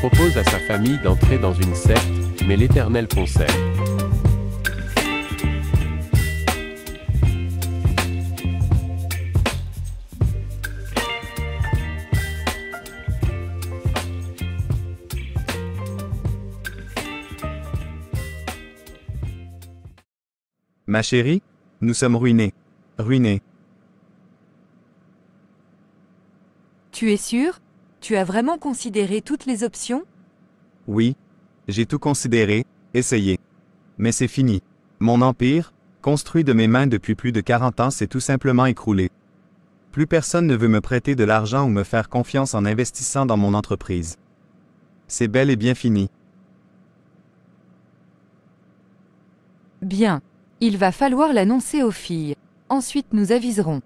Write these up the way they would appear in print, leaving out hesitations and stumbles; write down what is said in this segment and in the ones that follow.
propose à sa famille d'entrer dans une secte, mais l'Éternel conseille. Ma chérie, nous sommes ruinés. Ruinés. Tu es sûr? Tu as vraiment considéré toutes les options? Oui. J'ai tout considéré, essayé. Mais c'est fini. Mon empire, construit de mes mains depuis plus de 40 ans, s'est tout simplement écroulé. Plus personne ne veut me prêter de l'argent ou me faire confiance en investissant dans mon entreprise. C'est bel et bien fini. Bien. Il va falloir l'annoncer aux filles. Ensuite nous aviserons.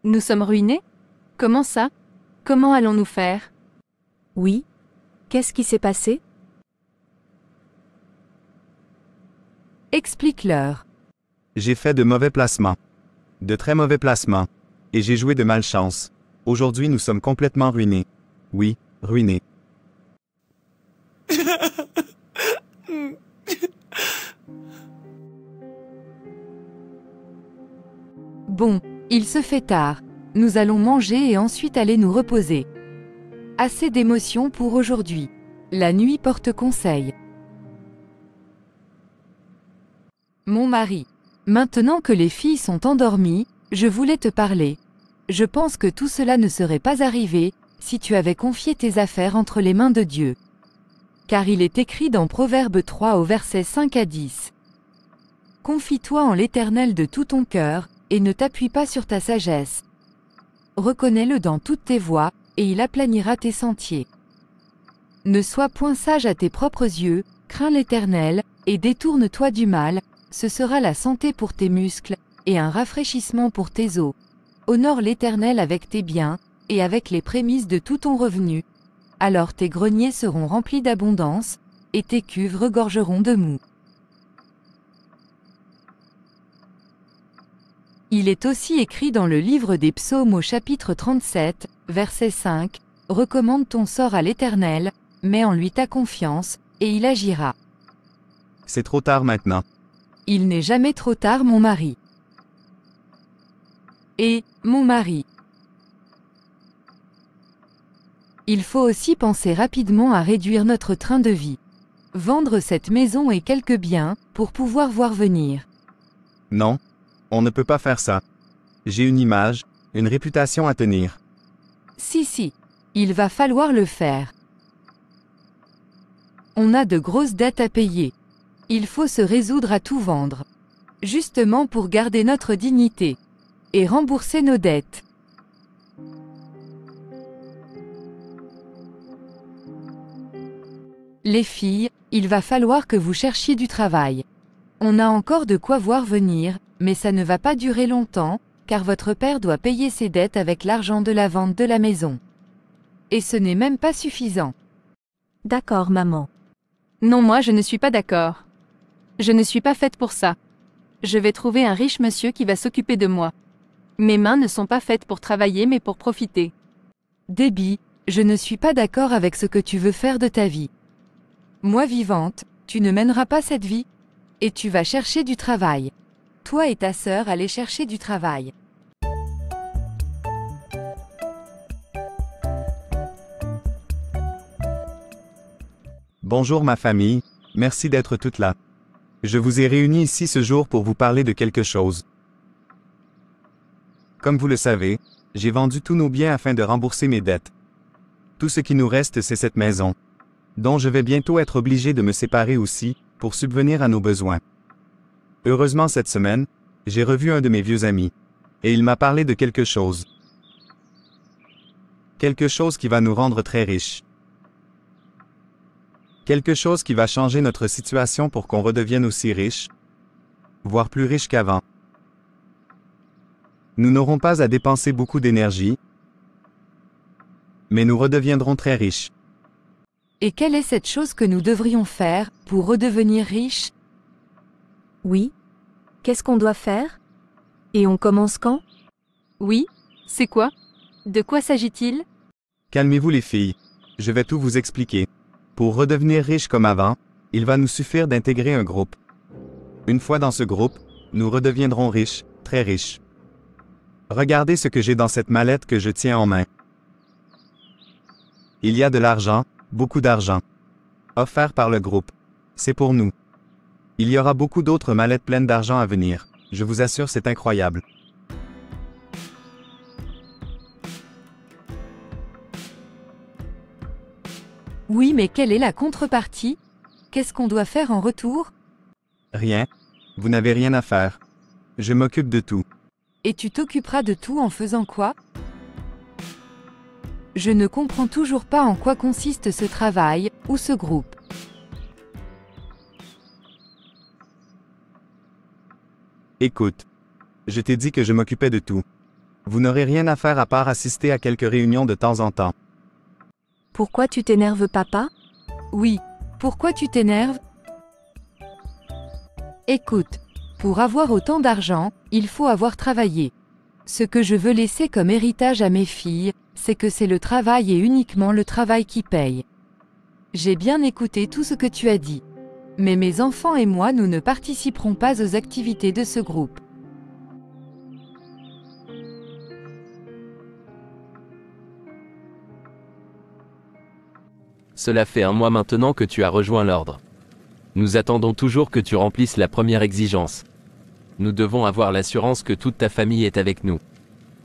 Nous sommes ruinés? Comment ça? Comment allons-nous faire? Oui. Qu'est-ce qui s'est passé? Explique-leur. J'ai fait de mauvais placements. De très mauvais placements. Et j'ai joué de malchance. Aujourd'hui nous sommes complètement ruinés. Oui, ruinés. Bon, il se fait tard. Nous allons manger et ensuite aller nous reposer. Assez d'émotions pour aujourd'hui. La nuit porte conseil. Mon mari. Maintenant que les filles sont endormies, je voulais te parler. Je pense que tout cela ne serait pas arrivé si tu avais confié tes affaires entre les mains de Dieu. Car il est écrit dans Proverbe 3 au verset 5 à 10. Confie-toi en l'Éternel de tout ton cœur, et ne t'appuie pas sur ta sagesse. Reconnais-le dans toutes tes voies, et il aplanira tes sentiers. Ne sois point sage à tes propres yeux, crains l'Éternel, et détourne-toi du mal, ce sera la santé pour tes muscles, et un rafraîchissement pour tes os. Honore l'Éternel avec tes biens, et avec les prémices de tout ton revenu. Alors tes greniers seront remplis d'abondance, et tes cuves regorgeront de mou. Il est aussi écrit dans le livre des Psaumes au chapitre 37, verset 5, « Recommande ton sort à l'Éternel, mets en lui ta confiance, et il agira. » C'est trop tard maintenant. Il n'est jamais trop tard, mon mari. Et, mon mari. Il faut aussi penser rapidement à réduire notre train de vie. Vendre cette maison et quelques biens, pour pouvoir voir venir. Non. On ne peut pas faire ça. J'ai une image, une réputation à tenir. Si, il va falloir le faire. On a de grosses dettes à payer. Il faut se résoudre à tout vendre. Justement pour garder notre dignité. Et rembourser nos dettes. Les filles, il va falloir que vous cherchiez du travail. On a encore de quoi voir venir, mais ça ne va pas durer longtemps, car votre père doit payer ses dettes avec l'argent de la vente de la maison. Et ce n'est même pas suffisant. D'accord, maman. Non, moi je ne suis pas d'accord. Je ne suis pas faite pour ça. Je vais trouver un riche monsieur qui va s'occuper de moi. Mes mains ne sont pas faites pour travailler mais pour profiter. Debbie, je ne suis pas d'accord avec ce que tu veux faire de ta vie. Moi vivante, tu ne mèneras pas cette vie. Et tu vas chercher du travail. Toi et ta sœur allez chercher du travail. Bonjour ma famille, merci d'être toutes là. Je vous ai réunis ici ce jour pour vous parler de quelque chose. Comme vous le savez, j'ai vendu tous nos biens afin de rembourser mes dettes. Tout ce qui nous reste, c'est cette maison, dont je vais bientôt être obligé de me séparer aussi, pour subvenir à nos besoins. Heureusement cette semaine, j'ai revu un de mes vieux amis, et il m'a parlé de quelque chose. Quelque chose qui va nous rendre très riches. Quelque chose qui va changer notre situation pour qu'on redevienne aussi riches, voire plus riches qu'avant. Nous n'aurons pas à dépenser beaucoup d'énergie, mais nous redeviendrons très riches. Et quelle est cette chose que nous devrions faire pour redevenir riches? Oui. Qu'est-ce qu'on doit faire? Et on commence quand? Oui, c'est quoi? De quoi s'agit-il? Calmez-vous les filles. Je vais tout vous expliquer. Pour redevenir riches comme avant, il va nous suffire d'intégrer un groupe. Une fois dans ce groupe, nous redeviendrons riches, très riches. Regardez ce que j'ai dans cette mallette que je tiens en main. Il y a de l'argent, beaucoup d'argent. Offert par le groupe. C'est pour nous. Il y aura beaucoup d'autres mallettes pleines d'argent à venir. Je vous assure, c'est incroyable. Oui, mais quelle est la contrepartie? Qu'est-ce qu'on doit faire en retour? Rien. Vous n'avez rien à faire. Je m'occupe de tout. Et tu t'occuperas de tout en faisant quoi? Je ne comprends toujours pas en quoi consiste ce travail, ou ce groupe. Écoute. Je t'ai dit que je m'occupais de tout. Vous n'aurez rien à faire à part assister à quelques réunions de temps en temps. Pourquoi tu t'énerves, papa? Oui. Pourquoi tu t'énerves? Écoute. Pour avoir autant d'argent, il faut avoir travaillé. Ce que je veux laisser comme héritage à mes filles, c'est que c'est le travail et uniquement le travail qui paye. J'ai bien écouté tout ce que tu as dit. Mais mes enfants et moi, nous ne participerons pas aux activités de ce groupe. Cela fait un mois maintenant que tu as rejoint l'ordre. Nous attendons toujours que tu remplisses la première exigence. Nous devons avoir l'assurance que toute ta famille est avec nous.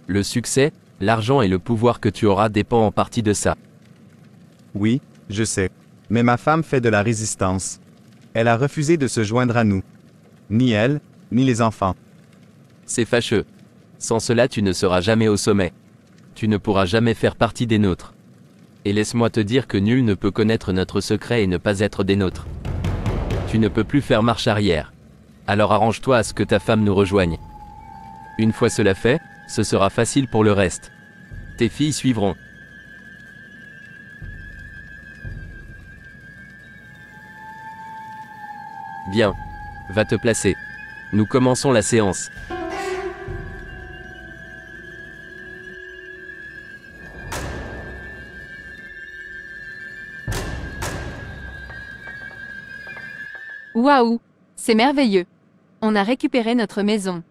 Le succès, l'argent et le pouvoir que tu auras dépend en partie de ça. Oui, je sais. Mais ma femme fait de la résistance. Elle a refusé de se joindre à nous. Ni elle, ni les enfants. C'est fâcheux. Sans cela, tu ne seras jamais au sommet. Tu ne pourras jamais faire partie des nôtres. Et laisse-moi te dire que nul ne peut connaître notre secret et ne pas être des nôtres. Tu ne peux plus faire marche arrière. Alors arrange-toi à ce que ta femme nous rejoigne. Une fois cela fait, ce sera facile pour le reste. Tes filles suivront. Bien. Va te placer. Nous commençons la séance. Waouh! C'est merveilleux! On a récupéré notre maison.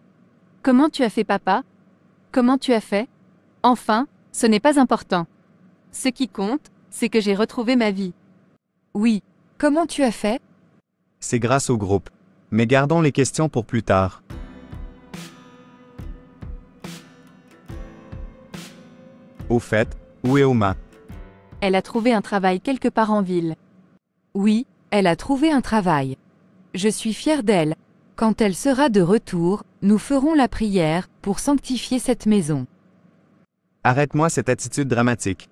Comment tu as fait, papa? Comment tu as fait? Enfin, ce n'est pas important. Ce qui compte, c'est que j'ai retrouvé ma vie. Oui. Comment tu as fait? C'est grâce au groupe. Mais gardons les questions pour plus tard. Au fait, où est Oma? Elle a trouvé un travail quelque part en ville. Oui, elle a trouvé un travail. Je suis fière d'elle. Quand elle sera de retour, nous ferons la prière pour sanctifier cette maison. Arrête-moi cette attitude dramatique.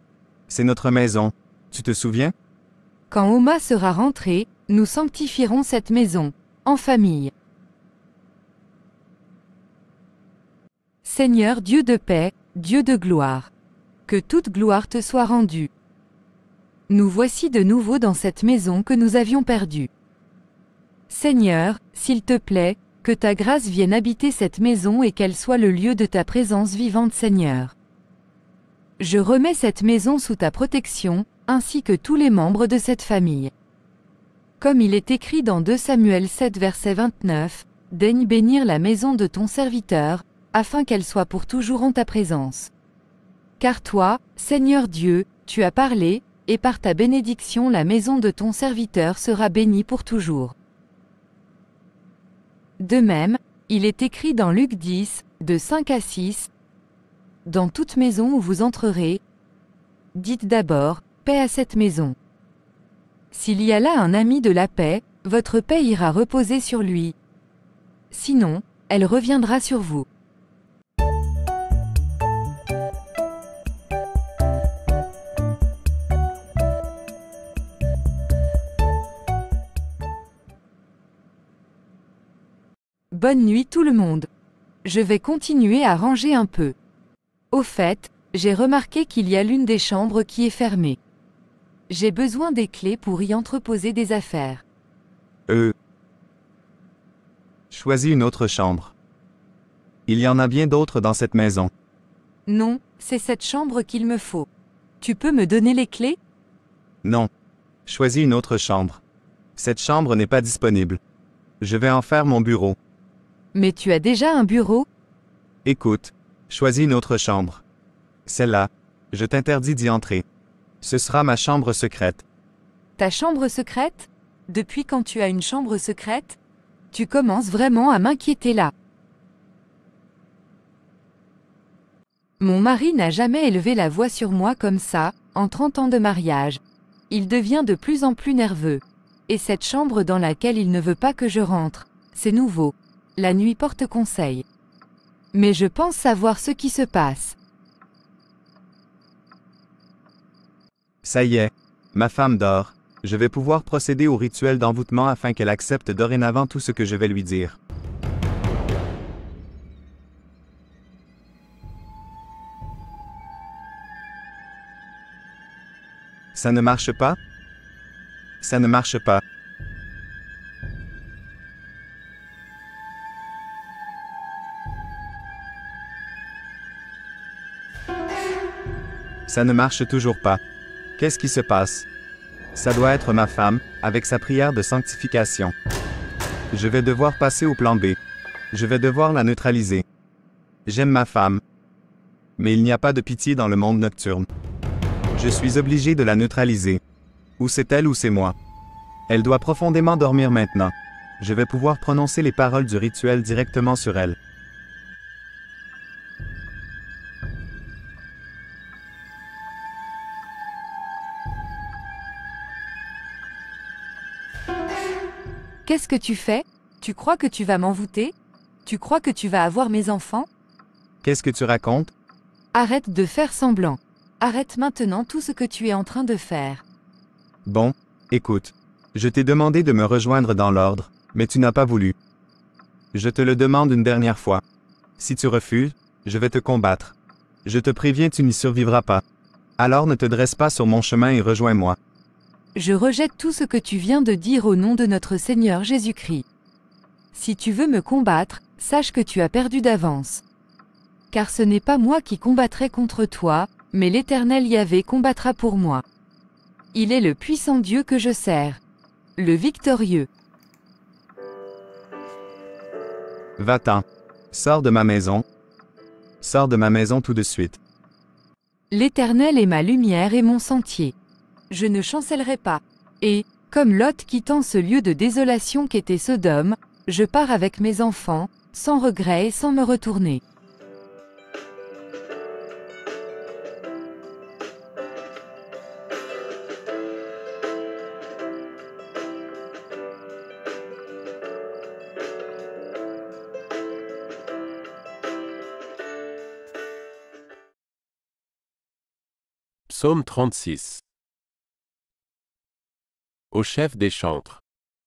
C'est notre maison. Tu te souviens? Quand Oma sera rentrée, nous sanctifierons cette maison, en famille. Seigneur Dieu de paix, Dieu de gloire. Que toute gloire te soit rendue. Nous voici de nouveau dans cette maison que nous avions perdue. Seigneur, s'il te plaît, que ta grâce vienne habiter cette maison et qu'elle soit le lieu de ta présence vivante, Seigneur. Je remets cette maison sous ta protection, ainsi que tous les membres de cette famille. Comme il est écrit dans 2 Samuel 7 verset 29, « Daigne bénir la maison de ton serviteur, afin qu'elle soit pour toujours en ta présence. Car toi, Seigneur Dieu, tu as parlé, et par ta bénédiction la maison de ton serviteur sera bénie pour toujours. » De même, il est écrit dans Luc 10, de 5 à 6, « Dans toute maison où vous entrerez, dites d'abord, paix à cette maison. S'il y a là un ami de la paix, votre paix ira reposer sur lui. Sinon, elle reviendra sur vous. » Bonne nuit tout le monde. Je vais continuer à ranger un peu. Au fait, j'ai remarqué qu'il y a l'une des chambres qui est fermée. J'ai besoin des clés pour y entreposer des affaires. Choisis une autre chambre. Il y en a bien d'autres dans cette maison. Non, c'est cette chambre qu'il me faut. Tu peux me donner les clés? Non. Choisis une autre chambre. Cette chambre n'est pas disponible. Je vais en faire mon bureau. Mais tu as déjà un bureau? Écoute, choisis une autre chambre. Celle-là, je t'interdis d'y entrer. Ce sera ma chambre secrète. Ta chambre secrète? Depuis quand tu as une chambre secrète? Tu commences vraiment à m'inquiéter là. Mon mari n'a jamais élevé la voix sur moi comme ça, en 30 ans de mariage. Il devient de plus en plus nerveux. Et cette chambre dans laquelle il ne veut pas que je rentre, c'est nouveau. La nuit porte conseil. Mais je pense savoir ce qui se passe. Ça y est, ma femme dort. Je vais pouvoir procéder au rituel d'envoûtement afin qu'elle accepte dorénavant tout ce que je vais lui dire. Ça ne marche pas? Ça ne marche pas. Ça ne marche toujours pas. Qu'est-ce qui se passe? Ça doit être ma femme, avec sa prière de sanctification. Je vais devoir passer au plan B. Je vais devoir la neutraliser. J'aime ma femme. Mais il n'y a pas de pitié dans le monde nocturne. Je suis obligé de la neutraliser. Ou c'est elle ou c'est moi. Elle doit profondément dormir maintenant. Je vais pouvoir prononcer les paroles du rituel directement sur elle. Qu'est-ce que tu fais? Tu crois que tu vas m'envoûter? Tu crois que tu vas avoir mes enfants? Qu'est-ce que tu racontes? Arrête de faire semblant. Arrête maintenant tout ce que tu es en train de faire. Bon, écoute. Je t'ai demandé de me rejoindre dans l'ordre, mais tu n'as pas voulu. Je te le demande une dernière fois. Si tu refuses, je vais te combattre. Je te préviens, tu n'y survivras pas. Alors ne te dresse pas sur mon chemin et rejoins-moi. Je rejette tout ce que tu viens de dire au nom de notre Seigneur Jésus-Christ. Si tu veux me combattre, sache que tu as perdu d'avance. Car ce n'est pas moi qui combattrai contre toi, mais l'Éternel Yahvé combattra pour moi. Il est le puissant Dieu que je sers. Le victorieux. Va-t'en. Sors de ma maison. Sors de ma maison tout de suite. L'Éternel est ma lumière et mon sentier. Je ne chancellerai pas. Et, comme Lot quittant ce lieu de désolation qu'était Sodome, je pars avec mes enfants, sans regret et sans me retourner. Psaume 36. Au chef des chantres.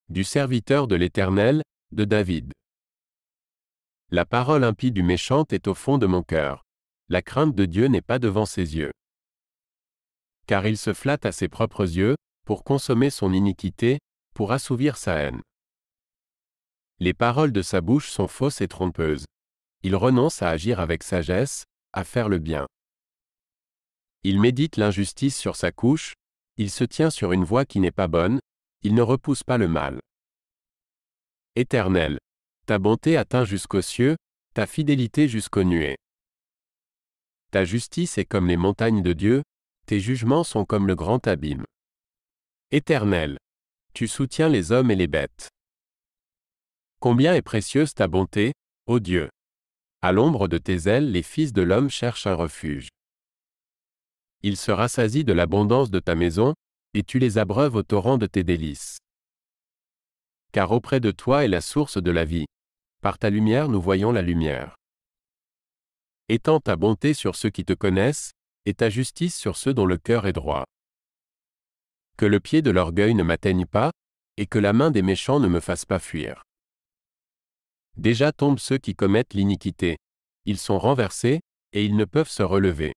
Du serviteur de l'Éternel, de David. La parole impie du méchant est au fond de mon cœur. La crainte de Dieu n'est pas devant ses yeux. Car il se flatte à ses propres yeux, pour consommer son iniquité, pour assouvir sa haine. Les paroles de sa bouche sont fausses et trompeuses. Il renonce à agir avec sagesse, à faire le bien. Il médite l'injustice sur sa couche, il se tient sur une voie qui n'est pas bonne, il ne repousse pas le mal. Éternel, ta bonté atteint jusqu'aux cieux, ta fidélité jusqu'aux nuées. Ta justice est comme les montagnes de Dieu, tes jugements sont comme le grand abîme. Éternel, tu soutiens les hommes et les bêtes. Combien est précieuse ta bonté, ô Dieu! À l'ombre de tes ailes, les fils de l'homme cherchent un refuge. Ils se rassasient de l'abondance de ta maison, et tu les abreuves au torrent de tes délices. Car auprès de toi est la source de la vie. Par ta lumière nous voyons la lumière. Étends ta bonté sur ceux qui te connaissent, et ta justice sur ceux dont le cœur est droit. Que le pied de l'orgueil ne m'atteigne pas, et que la main des méchants ne me fasse pas fuir. Déjà tombent ceux qui commettent l'iniquité. Ils sont renversés, et ils ne peuvent se relever.